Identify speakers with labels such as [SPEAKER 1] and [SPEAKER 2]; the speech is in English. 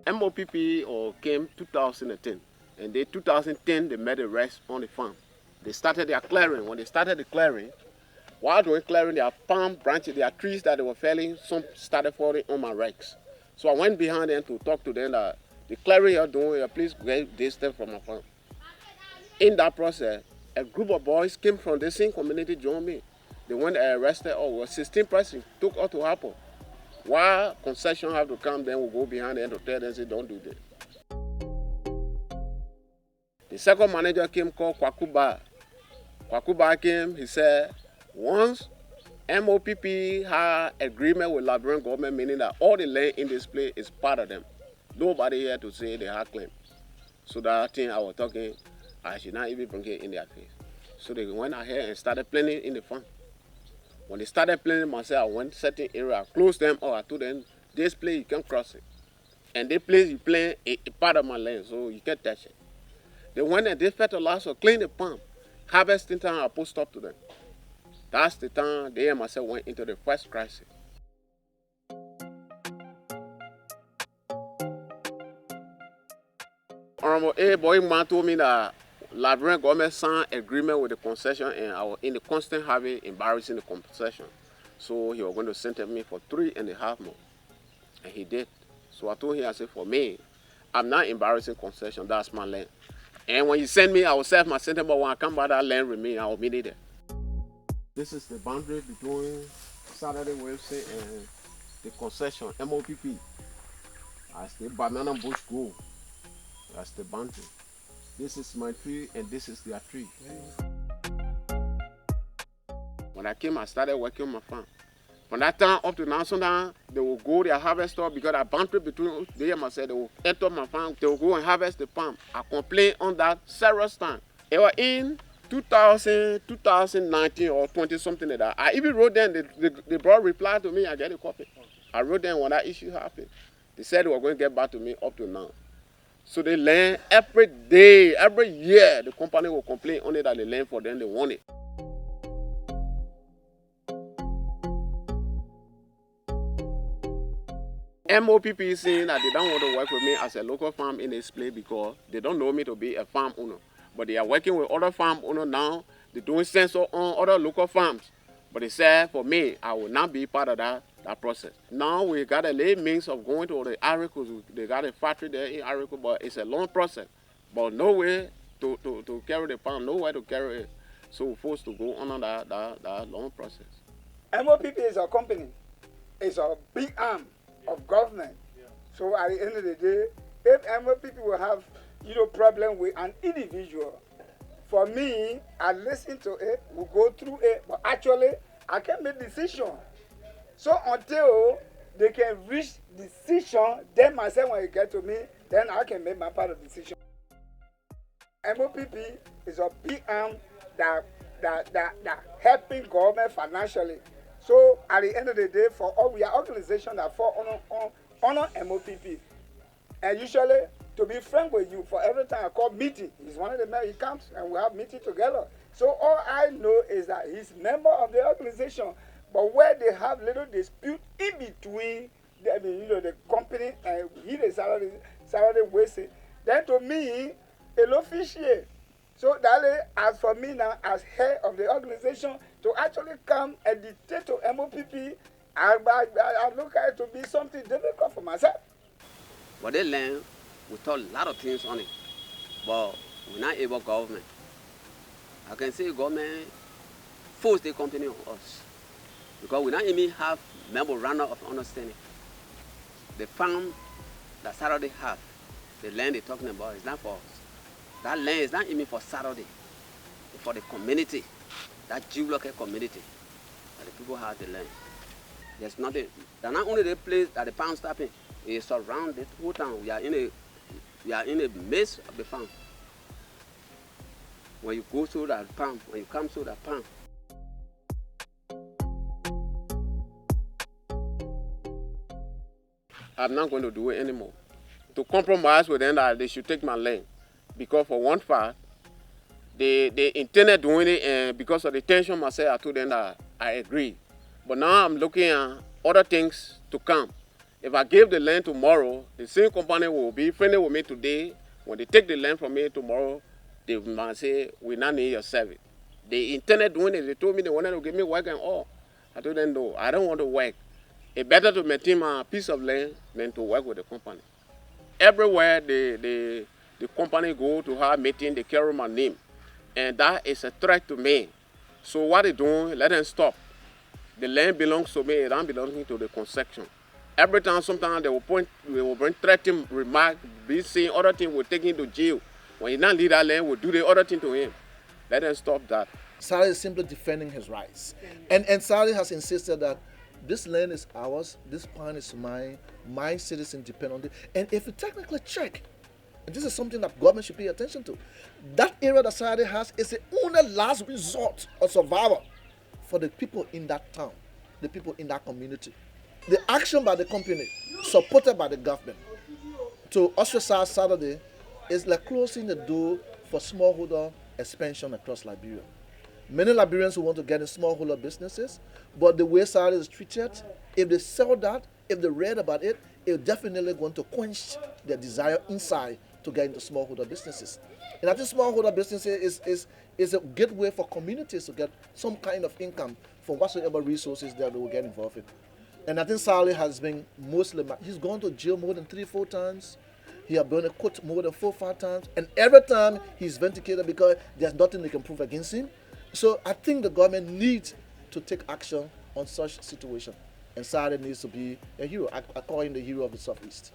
[SPEAKER 1] MOPP came 2010, and in 2010 they made a rest on the farm. They started their clearing. When they started the clearing, while they were clearing their palm branches, their trees that they were felling, some started falling on my rigs. So I went behind them to talk to them that the clearing you're doing, please get this stuff from my farm. In that process, a group of boys came from the same community, joined me. They went and arrested all 16 persons, took us to Apple. Why concession have to come, then we'll go behind them to tell them, say, don't do this. The second manager came called Kwakuba. Kwakuba came, he said, once MOPP had agreement with Liberian government, meaning that all the land in this place is part of them. Nobody here to say they have claim. So that thing I was talking, I should not even bring it in their face. So they went ahead and started planning in the farm. When they started planning myself, I went to certain area, closed them up, I told them, this place you can't cross it. And this place you plan a part of my land, so you can't touch it. They went and they fertilized or cleaned the palm. Harvesting time, I put stop to them. That's the time they and myself went into the first crisis. Honorable A. Boyman told me that Liberian government signed agreement with the concession, and I was in the constant having embarrassing the concession. So he was going to sentence me for 3.5 months. And he did. So I told him, I said, for me, I'm not embarrassing concession, that's my land. And when you send me, I will serve my sentence, but when I come back, that land remain, I will meet it there. This is the boundary between Saturday website and the concession, MOPP. As the banana bush go, that's the boundary. This is my tree and this is their tree. When I came, I started working on my farm. From that time up to now, sometimes they will go their harvest store because I boundary between they and myself, they will enter my farm, they will go and harvest the palm. I complained on that several times. It was in 2019 or 20 something like that. I even wrote them, they brought reply to me, I get a copy. I wrote them when that issue happened. They said they were going to get back to me up to now. So they learn every day, every year, the company will complain only that they learn for them, they want it. MOPP is saying that they don't want to work with me as a local farm in this place because they don't know me to be a farm owner. But they are working with other farm owners now. They're doing census on other local farms. But they said for me, I will not be part of that process. Now we got a late means of going to the Ivory Coast. They got a factory there in Ivory Coast, but it's a long process. But no way to carry the palm, nowhere to carry it. So we're forced to go on that long process.
[SPEAKER 2] MOPP is a company. It's a big arm of government. Yeah. So at the end of the day, if MOPP will have problem with an individual, for me, I listen to it, we go through it, but actually I can make decision. So until they can reach decision, then myself when it get to me, then I can make my part of the decision. MOPP is a big arm that helping government financially. So at the end of the day, for all we are organization that fall honor MOPP. And usually, to be frank with you, for every time I call meeting, he's one of the men, he comes and we have meeting together. So all I know is that he's member of the organization, but where they have little dispute in between the company and he the salary wasted, then to me, it officiate. So that as for me now, as head of the organization, to actually come and dictate to MOPP, I look at it to be something difficult for myself.
[SPEAKER 1] But they learn, we thought a lot of things on it, but we're not able government. I can say government force the company on us because we not even have memorandum of understanding. The farm that Saturday have, the land they're talking about is not for us. That land is not even for Saturday, it's for the community, that Jew-local community, that the people have the land. There's nothing, they're not only the place that the farm stopping, it's surround the whole town. We are in the midst of the farm. When you go through that farm, when you come through that farm, I'm not going to do it anymore. To compromise with them that they should take my land. Because for one part, they intended doing it, and because of the tension myself, I told them that I agree. But now I'm looking at other things to come. If I give the land tomorrow, the same company will be friendly with me today. When they take the land from me tomorrow, they might say, we not need your service. They intended doing it. They told me they wanted to give me work and all. I told them, no, I don't want to work. It's better to maintain my piece of land than to work with the company. Everywhere the company go to have meeting, they carry my name. And that is a threat to me. So what they doing, let them stop. The land belongs to me, it don't belong to the construction. Every time, sometimes they will bring threatening remark, be saying other things, will take him to jail. When he not leave that land, we'll do the other thing to him. Let them stop that.
[SPEAKER 3] Sally is simply defending his rights. And Sally has insisted that this land is ours, this pond is mine, my citizens depend on it. And if you technically check, and this is something that government should pay attention to, that area that Sally has is the only last resort of survival for the people in that town, the people in that community. The action by the company, supported by the government, to ostracize Saturday is like closing the door for smallholder expansion across Liberia. Many Liberians who want to get in smallholder businesses, but the way Saturday is treated, if they sell that, if they read about it, it's definitely going to quench their desire inside to get into smallholder businesses. And I think smallholder businesses is a gateway for communities to get some kind of income from whatsoever resources that they will get involved in. And I think Sally has been mostly, he's gone to jail more than 3-4 times. He has been caught more than 4-5 times. And every time he's vindicated because there's nothing they can prove against him. So I think the government needs to take action on such situation. And Sally needs to be a hero. I call him the hero of the Southeast.